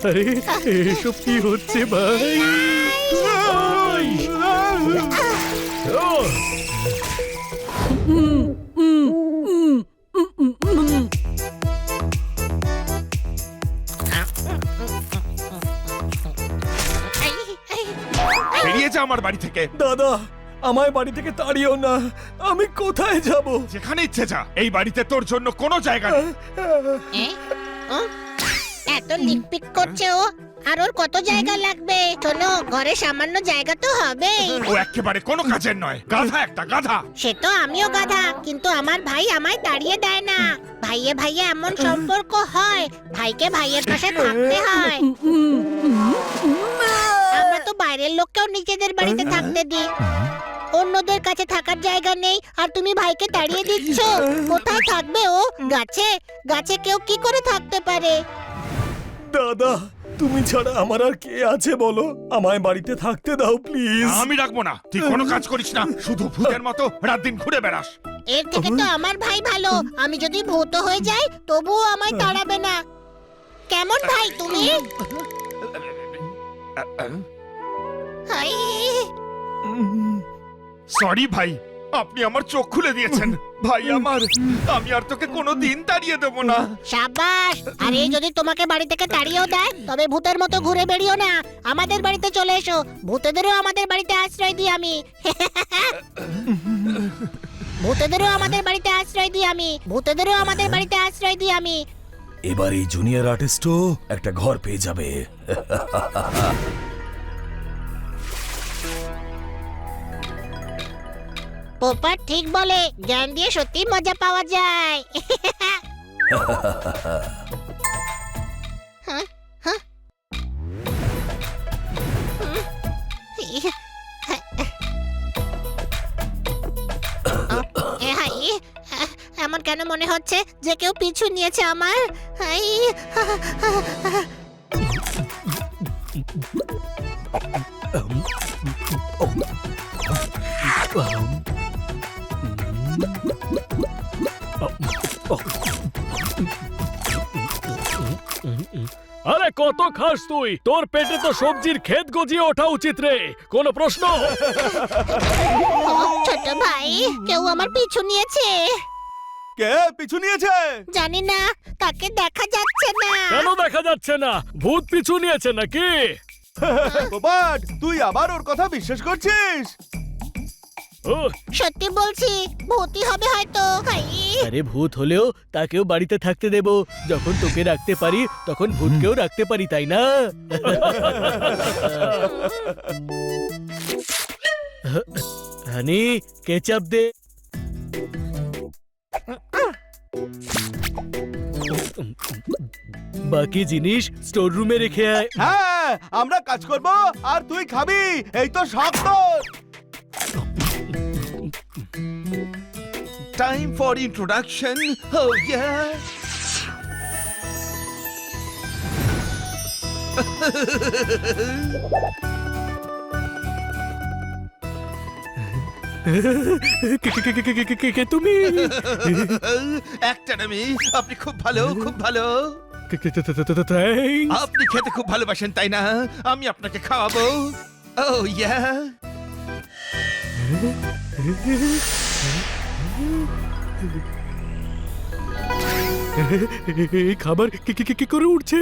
আরে এসব কি হচ্ছে ভাই? বেরিয়ে যা আমার বাড়ি থেকে। দাদা, আমায় বাড়ি থেকে তাড়িও না। আমি কোথায় যাব? যেখানে ইচ্ছে যা, এই বাড়িতে তোর জন্য কোনো জায়গা নেই। এত লিকপিক করছে ও, আর ওর কত জায়গা লাগবে? শোনো, ঘরে সামান্য জায়গা তো হবেই। ও একেবারে কোনো কাজের নয়, গাধা একটা গাধা। সে তো আমিও গাধা, কিন্তু আমার ভাই আমায় তাড়িয়ে দেয় না। ভাইয়ে ভাইয়ে এমন সম্পর্ক হয়, ভাইকে ভাইয়ের পাশে থাকতে হয়। আমরা তো বাইরের লোককেও নিজেদের বাড়িতে থাকতে দিই। অন্যদের কাছে থাকার জায়গা নেই, আর তুমি ভাইকে তাড়িয়ে দিচ্ছ। কোথায় থাকবে ও? গাছে? গাছে কেউ কি করে থাকতে পারে? দাদা, তুমি ছাড়া আমার আর কে আছে বলো? আমায় বাড়িতে থাকতে দাও প্লিজ। আমি রাখবো না। তুই কোনো কাজ করিস না, শুধু ভূতের মতো রাত দিন ঘুরে বেড়াস। এর থেকে তো আমার ভাই ভালো। আমি যদি ভূত হয়ে যাই তবুও আমায় তাড়াবে না। কেমন ভাই তুমি? হাই, সরি ভাই, আপনি আমার চোখ খুলে দিয়েছেন। ভাই আমার, আমি আর তোকে কোনো দিন তাড়িয়ে দেবো না। সাবাস। আর এই যদি তোমাকে বাড়ি থেকে তাড়িয়েও দেয়, তবে ভূতের মতো ঘুরে বেরিও না। আমাদের বাড়িতে চলে এসো। ভূতেদেরও আমাদের বাড়িতে আশ্রয় দিই আমি। ভূতেদেরও আমাদের বাড়িতে আশ্রয় দিই আমি। ভূতেদেরও আমাদের বাড়িতে আশ্রয় দিই আমি। এবার এই জুনিয়র আর্টিস্টও একটা ঘর পেয়ে যাবে। পোপার ঠিক বলে, জ্ঞান দিয়ে সত্যি মজা পাওয়া যায়। হ্যাঁ, হ্যাঁ। এমন কেন মনে হচ্ছে যে কেউ পিছু নিয়েছে আমার? হাই, আরে কত খাস তুই? তোর পেটে তো সবজির ক্ষেত গজিয়ে ওঠা উচিত রে। কোনো প্রশ্ন? ছোট ভাই, কেউ আমার পিছু নিয়েছে। কে পিছু নিয়েছে? জানি না, তাকে দেখা যাচ্ছে না। কেন দেখা যাচ্ছে না? ভূত পিছু নিয়েছে নাকি? বাট, তুই আবার ওর কথা বিশ্বাস করছিস? সত্যি বলছি, ভূতই হবে হয়তো। হাই, আরে ভূত হলেও তাকেও বাড়িতে থাকতে দেব। যখন তোকে রাখতে পারি তখন ভূতকেও রাখতে পারি, তাই না? হানি, কেচাপ দে। বাকি জিনিস স্টোর রুমে রেখে আয়। হ্যাঁ, আমরা কাজ করব আর তুই খাবি, এই তো শখ তোর। Time for introduction. Oh yeah. কে তুমি? একটা আমি, আপনি খুব ভালো, খুব ভালো। Thanks. আপনি খেতে খুব ভালোবাসেন তাই না? আমি আপনাকে খাওয়াবো। Oh yeah. এই খাবার কি করে উঠছে?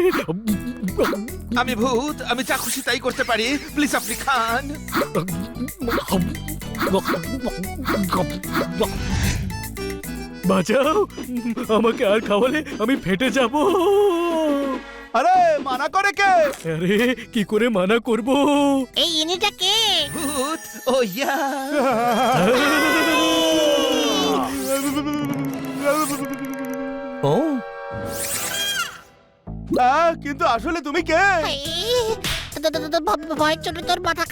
আমি ভূত, আমি যা খুশি তাই করতে পারি। প্লিজ আপনি খান। বাঁচাও, আমাকে আর খাওয়ালে আমি ফেটে যাব। আরে মানা করে কে? আরে কি করে মানা করব? এই ইনিটা কে? ভূত, ও ইয়া। ও, কিন্তু আসলে তুমি কে? হাই, ভয়ের চোটে তোর মাথা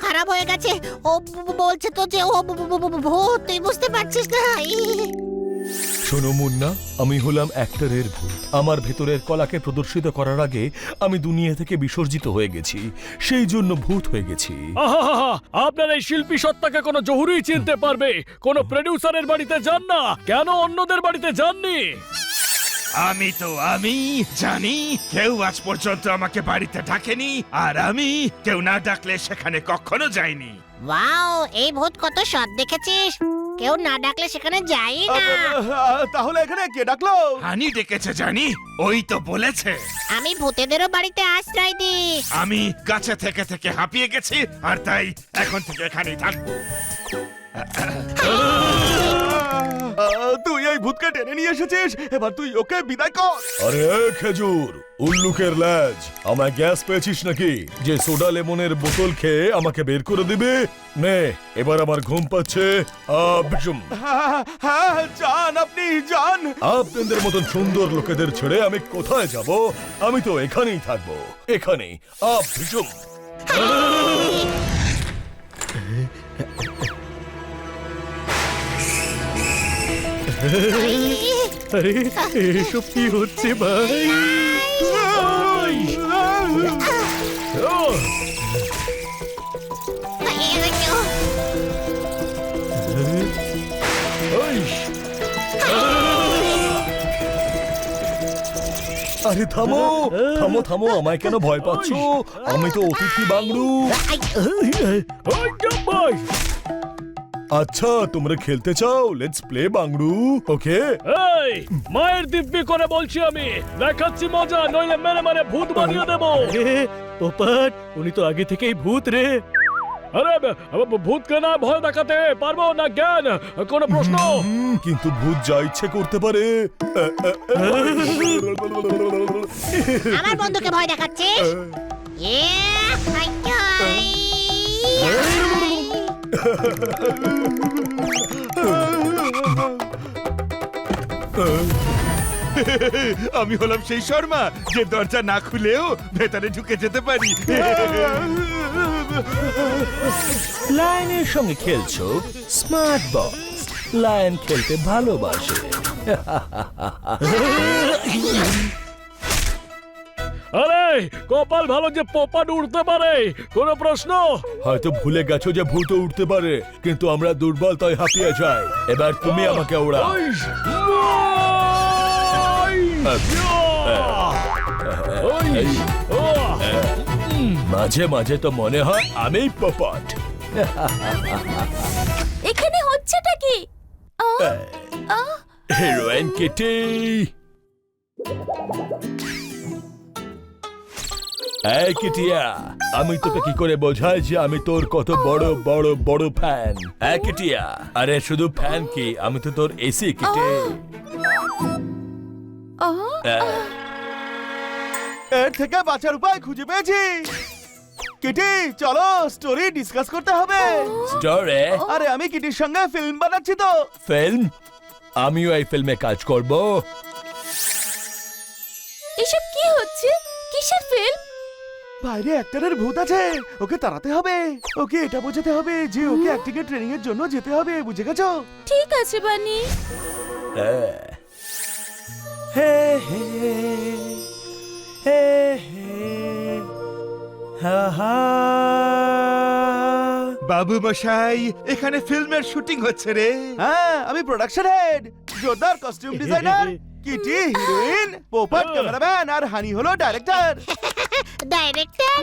খারাপ হয়ে গেছে। ও বলছে তো যে ও ভূত, তুই বুঝতে পারছিস না? হাই। শোনো মুন্না, আমি হলাম অ্যাক্টরের ভূত। আমার ভেতরের কলাকে প্রদর্শিত করার আগে আমি দুনিয়া থেকে বিসর্জিত হয়ে গেছি, সেই জন্য ভূত হয়ে গেছি। আহা, আপনার এই শিল্পী সত্তাকে কোনো জহুরি চিনতে পারবে? কোনো প্রোডিউসারের বাড়িতে যান না কেন? অন্যদের বাড়িতে যাননি? আমি জানি কেউ আজ পর্যন্ত আমাকে বাড়িতে ডাকেনি, আর আমি কেউ না ডাকলে সেখানে কখনো যাইনি। ওয়াও, এই ভূত কত সৎ দেখেছিস, কেউ না ডাকলে সেখানে যাই না। তাহলে এখানে কে ডাকলো? হানি ডেকেছে জানি, ওই তো বলেছে। আমি ভূতেদেরও বাড়িতে আশ্রয় দিই। আমি গাছে থেকে থেকে হাঁপিয়ে গেছি, আর তাই এখন থেকে এখানেই থাকবো। তুই এই ভূতকে টেনে নিয়ে এসেছিস, এবার তুই ওকে বিদায় কর। আরে খেজুর, উল্লুকের ল্যাজ, আমায় গ্যাস পেয়েছিস নাকি যে সোডা লেমনের বোতল খেয়ে আমাকে বের করে দিবে? নে, এবার আমার ঘুম পাচ্ছে। আবজুম। হ্যাঁ, যান আপনি যান। আপনাদের মতন সুন্দর লোকেদের ছেড়ে আমি কোথায় যাব? আমি তো এখানেই থাকবো, এখানেই। আবজুম। আরে এসব কি হচ্ছে ভাই? আরে থামো থামো থামো, আমায় কেন ভয় পাচ্ছ? আমি তো অতিথি বাংলু। আচ্ছা, তোমরা খেলতে চাও? লেটস প্লে বাংলু, ওকে? এই মায়ের দিব্যি করে বলছি, আমি দেখাচ্ছি মজা, নইলে মেরে মেরে ভূত বানিয়ে দেবো। পোপট, উনি তো আগে থেকেই ভূত রে। আরে ভূতকে না ভয় দেখাতে পারবো না জ্ঞান, কোনো প্রশ্ন? কিন্তু ভূত যা ইচ্ছে করতে পারে। আমার বন্ধুকে ভয় দেখাচ্ছিস? আমি হলাম সেই শর্মা যে দরজা না খুলেও ভেতরে ঢুকে যেতে পারি। লায়নের সঙ্গে খেলছো? Smart box. লায়ন খেলতে ভালোবাসে। আরে কপাল ভালো যে পোপাট উড়তে পারে, কোনো প্রশ্ন? হয়তো ভুলে গেছো যে ভূত উঠতে পারে, কিন্তু আমরা দুর্বল তাই হাঁপিয়ে যাই। এবার তুমি আমাকে ওড়াও। মাঝে মাঝে তো মনে হয় আমি পপট। এখানে হচ্ছেটা কি? Heroine Kitty. এই কিটিয়া, আমি তোকে কি করে বোঝাই যে আমি তোর কত বড় বড় বড় ফ্যান? এই কিটিয়া, আরে শুধু ফ্যান কি, আমি তো তোর এসি কিটে। এর থেকে বাঁচার উপায় খুঁজে পেয়েছি। কিটি, চলো স্টোরি ডিসকাস করতে হবে। স্টোরি? আরে আমি কিটির সঙ্গে ফিল্ম বানাচ্ছি তো। ফিল্ম? আমিও এই ফিল্মে কাজ করব। এসব কি হচ্ছে? কিসের ফিল্ম? বাইরে অ্যাক্টরের ভূত আছে, ওকে তাড়াতে হবে। ওকে এটা বোঝাতে হবে যে ওকে অ্যাক্টিং এর ট্রেনিং এর জন্য যেতে হবে, বুঝে গেছো? ঠিক আছে বানি। হে হে হে হে হা হা। বাবু মশাই, এখানে ফিল্মের শুটিং হচ্ছে রে। হ্যাঁ, আমি production head, Jordar costume designer. Kitty heroine, Popat cameraman, আর হানি হলো ডাইরেক্টর। ডাইরেক্টর?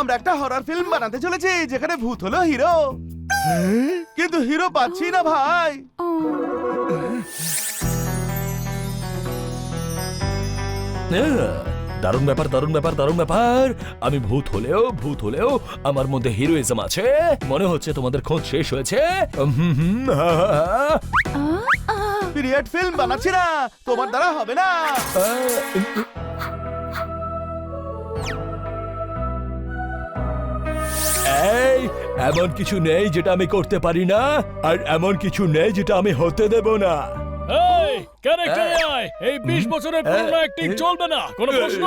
আমরা একটা হরর ফিল্ম বানাতে চলেছি যেখানে ভূত হলো হিরো, কিন্তু হিরো পাচ্ছি না ভাই। দারুণ ব্যাপার, দারুণ ব্যাপার, দারুণ ব্যাপার। আমি ভূত হলেও আমার মধ্যে হিরোইজম আছে। মনে হচ্ছে তোমাদের খোঁজ শেষ হয়েছে। পিরিয়ড ফিল্ম বানাচ্ছি না, তোমার দ্বারা হবে না। এই, এমন কিছু নেই যেটা আমি করতে পারি না, আর এমন কিছু নেই যেটা আমি হতে দেব না। এই ক্যারেক্টারে আয়, এই 20 বছরের পুরনো অ্যাক্টিং চলবে না, কোনো প্রশ্ন?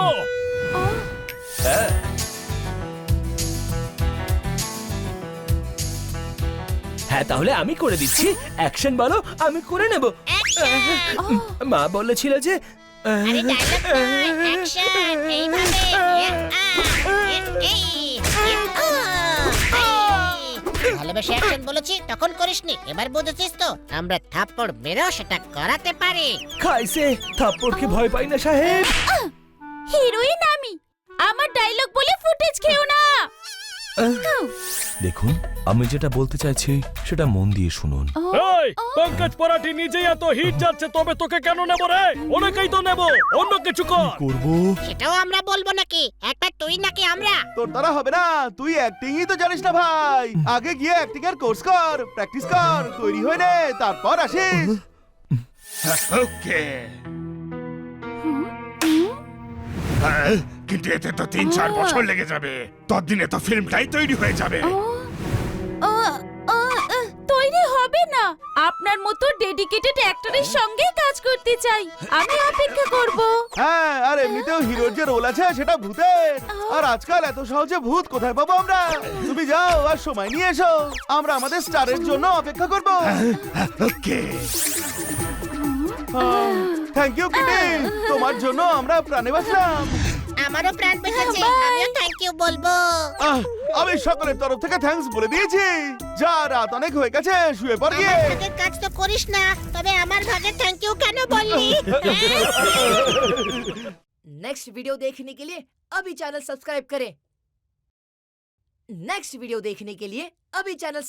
হ্যাঁ, তাহলে আমি করে দিচ্ছি। অ্যাকশন বলো, আমি করে নেব। মা বলেছিল যে আরে ডায়লগ নয়, অ্যাকশন। এইভাবে। ভালোবেসে অ্যাকশন বলেছি তখন করিসনি, এবার বুঝেছিস তো আমরা থাপ্পড় মেরেও সেটা করাতে পারি। খাইছে থাপ্পড়কে ভয় পাই না সাহেব। হিরোইন আমি, আমার ডায়লগ বলে ফুটেজ খেও না। দেখুন, আমি যেটা বলতে চাইছি সেটা মন দিয়ে শুনুন। এই পঙ্কজ পরাঠি নিজেই এত হিট যাচ্ছে, তবে তোকে কেন নেব রে? অনেকেই তো নেব, অন্য কিছু কর। করব সেটাও আমরা বলবো নাকি? একটা তুই নাকি আমরা? তোর দ্বারা হবে না, তুই অ্যাক্টিংই তো জানিস না ভাই। আগে গিয়ে অ্যাক্টিং এর কোর্স কর, প্র্যাকটিস কর, তৈরি হয়ে নে, তারপর আসিস। ওকে। কিন্তু এতে তো 3-4 বছর লেগে যাবে, ততদিনে তো ফিল্মটাই তৈরি হয়ে যাবে। তৈরি হবে না। আপনার মতো ডেডিকেটেড অ্যাক্টরের সঙ্গে কাজ করতে চাই, আমি অপেক্ষা করব। হ্যাঁ, আর এমনিতেও হিরোর যে রোল আছে সেটা ভূতের। আর আজকাল এত সহজে ভূত কোথায় পাবো আমরা? তুমি যাও আর সময় নিয়ে এসো, আমরা আমাদের স্টারের জন্য অপেক্ষা করব। ওকে। থ্যাংক ইউ কিটি, তোমার জন্য আমরা প্রাণে বাঁচলাম। আমারও প্রাণ বেঁচেছে, আমিও থ্যাংক ইউ বলবো। আমি সকলের তরফ থেকে থ্যাঙ্কস বলে দিয়েছি। যা, রাত অনেক হয়ে গেছে, শুয়ে পড় গিয়ে। আমার ভাগের কাজ তো করিস না, তবে আমার ভাগে থ্যাংক ইউ কেন বললি? नेक्स्ट वीडियो देखने के लिए अभी चैनल सब्सक्राइब करें। नेक्स्ट वीडियो देखने के लिए अभी चैनल